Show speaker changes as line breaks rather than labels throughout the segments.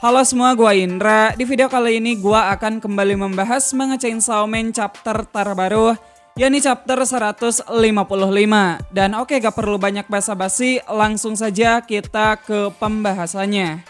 Halo semua, gua Indra. Di video kali ini gua akan kembali membahas manga Chainsaw Man chapter terbaru, yakni chapter 155. Dan oke, gak perlu banyak basa-basi, langsung saja kita ke pembahasannya.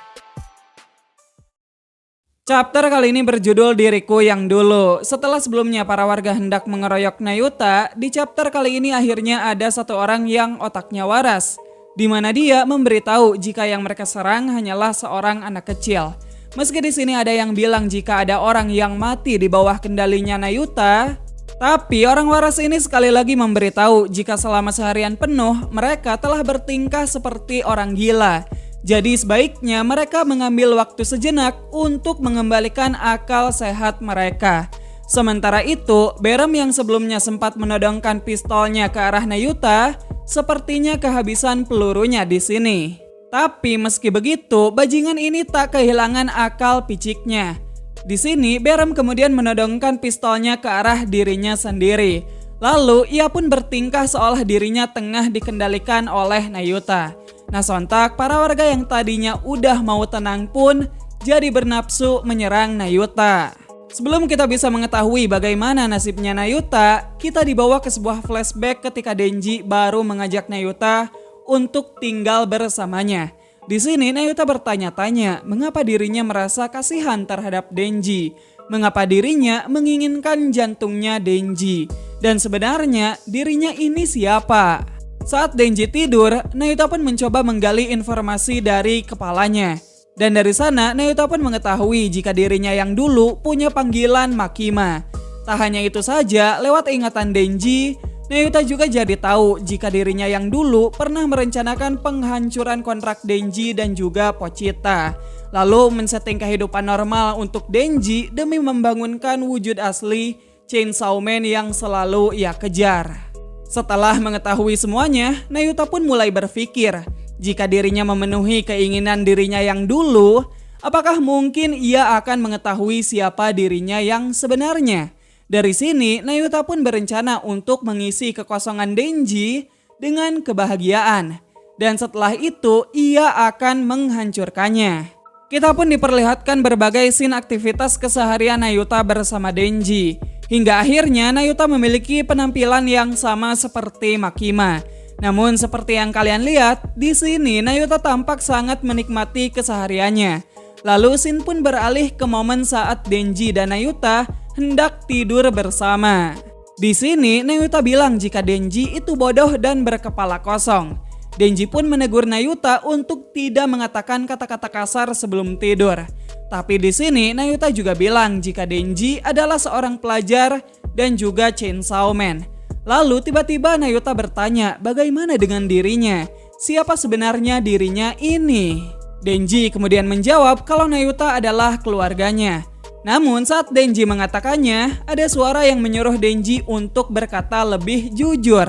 Chapter kali ini berjudul Diriku Yang Dulu. Setelah sebelumnya para warga hendak mengeroyok Nayuta, di chapter kali ini akhirnya ada satu orang yang otaknya waras, di mana dia memberitahu jika yang mereka serang hanyalah seorang anak kecil. Meski di sini ada yang bilang jika ada orang yang mati di bawah kendalinya Nayuta, tapi orang waras ini sekali lagi memberitahu jika selama seharian penuh mereka telah bertingkah seperti orang gila. Jadi sebaiknya mereka mengambil waktu sejenak untuk mengembalikan akal sehat mereka. Sementara itu, Berem yang sebelumnya sempat menodongkan pistolnya ke arah Nayuta, sepertinya kehabisan pelurunya di sini. Tapi meski begitu, bajingan ini tak kehilangan akal piciknya. Di sini, Berem kemudian menodongkan pistolnya ke arah dirinya sendiri. Lalu, ia pun bertingkah seolah dirinya tengah dikendalikan oleh Nayuta. Nah, sontak para warga yang tadinya udah mau tenang pun jadi bernafsu menyerang Nayuta. Sebelum kita bisa mengetahui bagaimana nasibnya Nayuta, kita dibawa ke sebuah flashback ketika Denji baru mengajak Nayuta untuk tinggal bersamanya. Di sini Nayuta bertanya-tanya mengapa dirinya merasa kasihan terhadap Denji, mengapa dirinya menginginkan jantungnya Denji, dan sebenarnya dirinya ini siapa. Saat Denji tidur, Nayuta pun mencoba menggali informasi dari kepalanya. Dan dari sana, Nayuta pun mengetahui jika dirinya yang dulu punya panggilan Makima. Tak hanya itu saja, lewat ingatan Denji, Nayuta juga jadi tahu jika dirinya yang dulu pernah merencanakan penghancuran kontrak Denji dan juga Pochita. Lalu men-setting kehidupan normal untuk Denji demi membangunkan wujud asli Chainsaw Man yang selalu ia kejar. Setelah mengetahui semuanya, Nayuta pun mulai berpikir, jika dirinya memenuhi keinginan dirinya yang dulu, apakah mungkin ia akan mengetahui siapa dirinya yang sebenarnya? Dari sini, Nayuta pun berencana untuk mengisi kekosongan Denji dengan kebahagiaan. Dan setelah itu, ia akan menghancurkannya. Kita pun diperlihatkan berbagai scene aktivitas keseharian Nayuta bersama Denji. Hingga akhirnya Nayuta memiliki penampilan yang sama seperti Makima. Namun seperti yang kalian lihat, di sini Nayuta tampak sangat menikmati kesehariannya. Lalu scene pun beralih ke momen saat Denji dan Nayuta hendak tidur bersama. Di sini Nayuta bilang jika Denji itu bodoh dan berkepala kosong. Denji pun menegur Nayuta untuk tidak mengatakan kata-kata kasar sebelum tidur. Tapi di sini Nayuta juga bilang jika Denji adalah seorang pelajar dan juga Chainsaw Man. Lalu tiba-tiba Nayuta bertanya bagaimana dengan dirinya, siapa sebenarnya dirinya ini. Denji kemudian menjawab kalau Nayuta adalah keluarganya. Namun saat Denji mengatakannya, ada suara yang menyuruh Denji untuk berkata lebih jujur.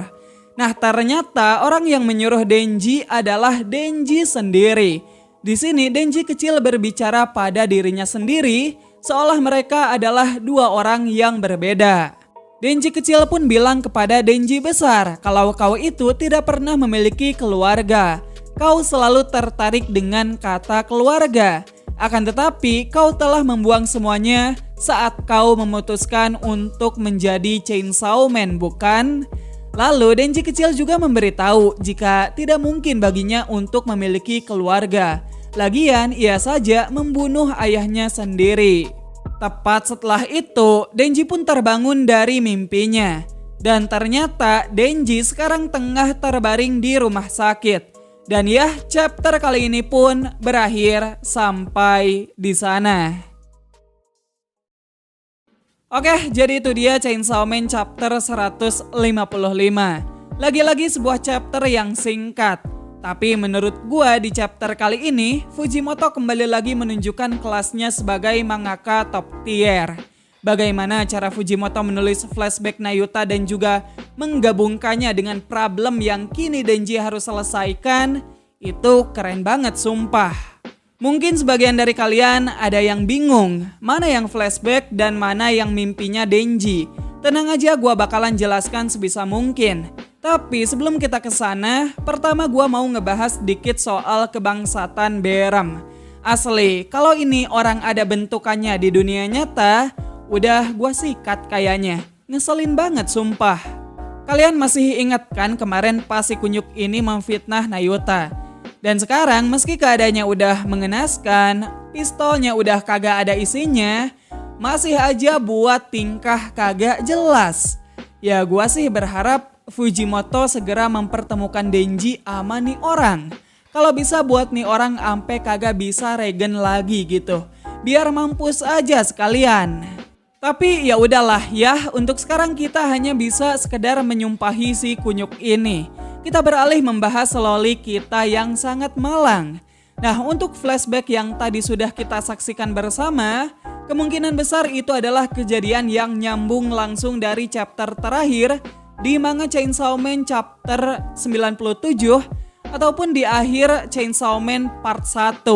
Nah, ternyata orang yang menyuruh Denji adalah Denji sendiri. Di sini Denji kecil berbicara pada dirinya sendiri, seolah mereka adalah dua orang yang berbeda. Denji kecil pun bilang kepada Denji besar kalau kau itu tidak pernah memiliki keluarga. Kau selalu tertarik dengan kata keluarga. Akan tetapi kau telah membuang semuanya saat kau memutuskan untuk menjadi Chainsaw Man, bukan? Lalu Denji kecil juga memberitahu jika tidak mungkin baginya untuk memiliki keluarga. Lagian ia saja membunuh ayahnya sendiri. Tepat setelah itu, Denji pun terbangun dari mimpinya. Dan ternyata Denji sekarang tengah terbaring di rumah sakit. Dan ya, chapter kali ini pun berakhir sampai di sana. Oke, jadi itu dia Chainsaw Man chapter 155. Lagi-lagi sebuah chapter yang singkat. Tapi menurut gua di chapter kali ini, Fujimoto kembali lagi menunjukkan kelasnya sebagai mangaka top tier. Bagaimana cara Fujimoto menulis flashback Nayuta dan juga menggabungkannya dengan problem yang kini Denji harus selesaikan, itu keren banget sumpah. Mungkin sebagian dari kalian ada yang bingung mana yang flashback dan mana yang mimpinya Denji. Tenang aja, gua bakalan jelaskan sebisa mungkin. Tapi sebelum kita ke sana, pertama gua mau ngebahas sedikit soal kebangsaan Berem. Asli, kalau ini orang ada bentukannya di dunia nyata, udah gua sikat kayaknya. Ngeselin banget sumpah. Kalian masih ingat kan kemarin pas si kunyuk ini memfitnah Nayuta? Dan sekarang meski keadaannya udah mengenaskan, pistolnya udah kagak ada isinya, masih aja buat tingkah kagak jelas. Ya gua sih berharap Fujimoto segera mempertemukan Denji sama nih orang. Kalau bisa buat nih orang ampe kagak bisa regen lagi gitu. Biar mampus aja sekalian. Tapi ya udahlah ya, untuk sekarang kita hanya bisa sekedar menyumpahi si kunyuk ini. Kita beralih membahas loli kita yang sangat malang. Nah, untuk flashback yang tadi sudah kita saksikan bersama, kemungkinan besar itu adalah kejadian yang nyambung langsung dari chapter terakhir di manga Chainsaw Man chapter 97 ataupun di akhir Chainsaw Man part 1.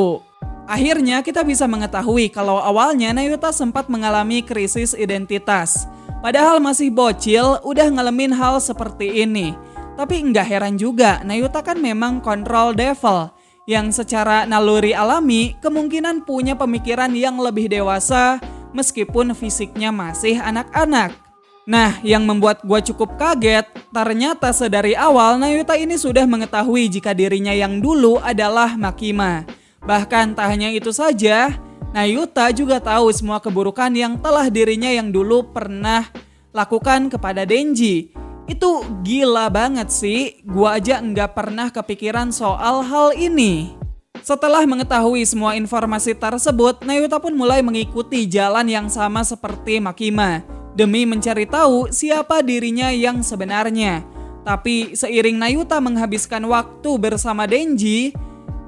Akhirnya kita bisa mengetahui kalau awalnya Nayuta sempat mengalami krisis identitas. Padahal masih bocil udah ngalamin hal seperti ini. Tapi nggak heran juga, Nayuta kan memang control devil yang secara naluri alami kemungkinan punya pemikiran yang lebih dewasa meskipun fisiknya masih anak-anak. Nah, yang membuat gue cukup kaget, ternyata sedari awal Nayuta ini sudah mengetahui jika dirinya yang dulu adalah Makima. Bahkan tak hanya itu saja, Nayuta juga tahu semua keburukan yang telah dirinya yang dulu pernah lakukan kepada Denji. Itu gila banget sih, gue aja nggak pernah kepikiran soal hal ini. Setelah mengetahui semua informasi tersebut, Nayuta pun mulai mengikuti jalan yang sama seperti Makima demi mencari tahu siapa dirinya yang sebenarnya. Tapi seiring Nayuta menghabiskan waktu bersama Denji,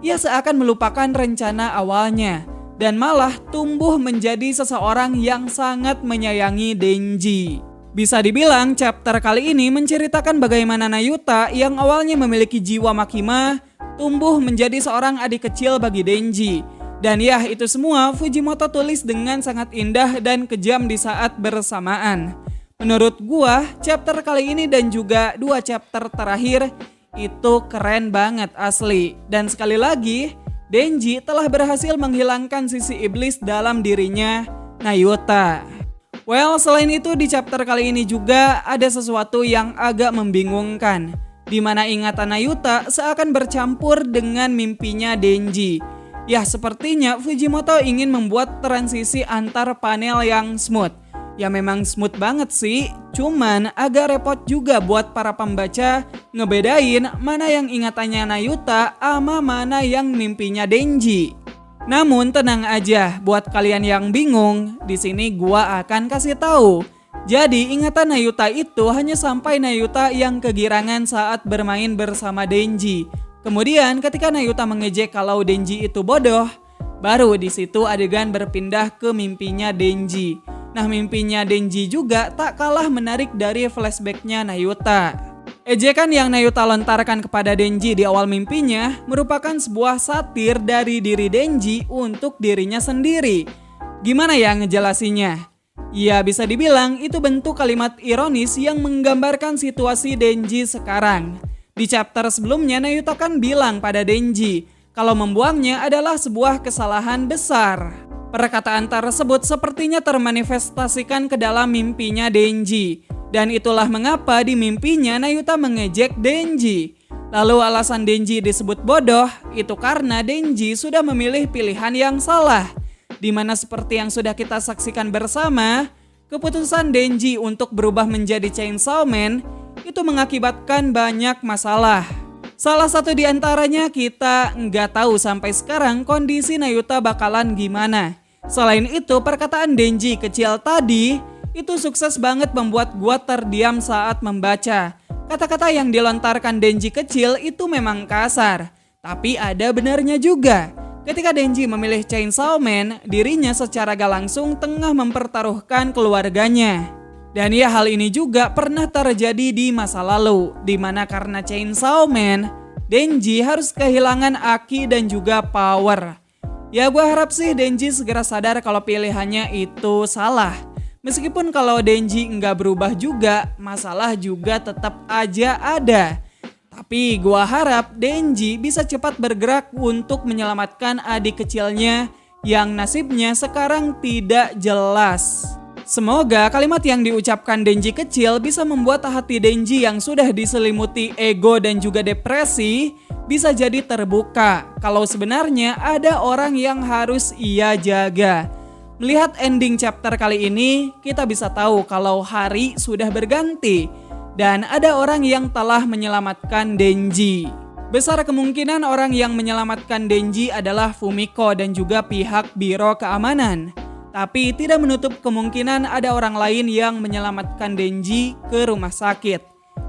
ia seakan melupakan rencana awalnya dan malah tumbuh menjadi seseorang yang sangat menyayangi Denji. Bisa dibilang chapter kali ini menceritakan bagaimana Nayuta yang awalnya memiliki jiwa Makima tumbuh menjadi seorang adik kecil bagi Denji. Dan ya, itu semua Fujimoto tulis dengan sangat indah dan kejam di saat bersamaan. Menurut gua, chapter kali ini dan juga 2 chapter terakhir itu keren banget asli. Dan sekali lagi, Denji telah berhasil menghilangkan sisi iblis dalam dirinya, Nayuta. Well, selain itu di chapter kali ini juga ada sesuatu yang agak membingungkan, di mana ingatan Nayuta seakan bercampur dengan mimpinya Denji. Ya, sepertinya Fujimoto ingin membuat transisi antar panel yang smooth. Ya memang smooth banget sih, cuman agak repot juga buat para pembaca ngebedain mana yang ingatannya Nayuta sama mana yang mimpinya Denji. Namun tenang aja, buat kalian yang bingung, di sini gua akan kasih tahu. Jadi ingatan Nayuta itu hanya sampai Nayuta yang kegirangan saat bermain bersama Denji. Kemudian ketika Nayuta mengejek kalau Denji itu bodoh, baru di situ adegan berpindah ke mimpinya Denji. Nah, mimpinya Denji juga tak kalah menarik dari flashbacknya Nayuta. Ejekan yang Nayuta lontarkan kepada Denji di awal mimpinya merupakan sebuah satir dari diri Denji untuk dirinya sendiri. Gimana ya ngejelasinnya? Ya bisa dibilang itu bentuk kalimat ironis yang menggambarkan situasi Denji sekarang. Di chapter sebelumnya Nayuta kan bilang pada Denji kalau membuangnya adalah sebuah kesalahan besar. Perkataan tersebut sepertinya termanifestasikan ke dalam mimpinya Denji. Dan itulah mengapa di mimpinya Nayuta mengejek Denji. Lalu alasan Denji disebut bodoh itu karena Denji sudah memilih pilihan yang salah. Dimana seperti yang sudah kita saksikan bersama, keputusan Denji untuk berubah menjadi Chainsaw Man itu mengakibatkan banyak masalah. Salah satu di antaranya kita nggak tahu sampai sekarang kondisi Nayuta bakalan gimana. Selain itu, perkataan Denji kecil tadi itu sukses banget membuat gua terdiam saat membaca. Kata-kata yang dilontarkan Denji kecil itu memang kasar, tapi ada benarnya juga. Ketika Denji memilih Chainsaw Man, dirinya secara gak langsung tengah mempertaruhkan keluarganya. Dan ya, hal ini juga pernah terjadi di masa lalu, di mana karena Chainsaw Man, Denji harus kehilangan Aki dan juga power. Ya, gue harap sih Denji segera sadar kalau pilihannya itu salah. Meskipun kalau Denji nggak berubah juga, masalah juga tetap aja ada. Tapi gua harap Denji bisa cepat bergerak untuk menyelamatkan adik kecilnya yang nasibnya sekarang tidak jelas. Semoga kalimat yang diucapkan Denji kecil bisa membuat hati Denji yang sudah diselimuti ego dan juga depresi bisa jadi terbuka kalau sebenarnya ada orang yang harus ia jaga. Melihat ending chapter kali ini, kita bisa tahu kalau hari sudah berganti dan ada orang yang telah menyelamatkan Denji. Besar kemungkinan orang yang menyelamatkan Denji adalah Fumiko dan juga pihak Biro Keamanan. Tapi tidak menutup kemungkinan ada orang lain yang menyelamatkan Denji ke rumah sakit.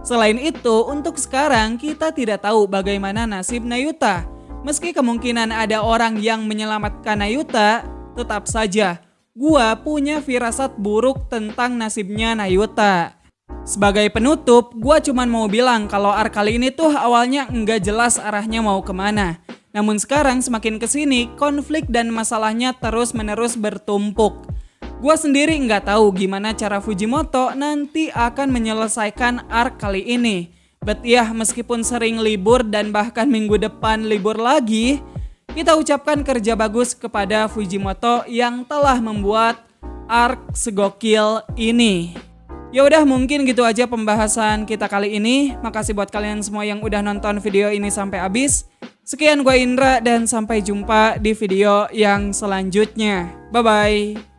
Selain itu, untuk sekarang kita tidak tahu bagaimana nasib Nayuta. Meski kemungkinan ada orang yang menyelamatkan Nayuta, tetap saja gua punya firasat buruk tentang nasibnya Nayuta. Sebagai penutup, gua cuman mau bilang kalau arc kali ini tuh awalnya nggak jelas arahnya mau kemana. Namun sekarang semakin kesini, konflik dan masalahnya terus-menerus bertumpuk. Gua sendiri nggak tahu gimana cara Fujimoto nanti akan menyelesaikan arc kali ini. But ya, meskipun sering libur dan bahkan minggu depan libur lagi, kita ucapkan kerja bagus kepada Fujimoto yang telah membuat arc segokil ini. Ya udah, mungkin gitu aja pembahasan kita kali ini. Makasih buat kalian semua yang udah nonton video ini sampai habis. Sekian gue Indra dan sampai jumpa di video yang selanjutnya. Bye bye.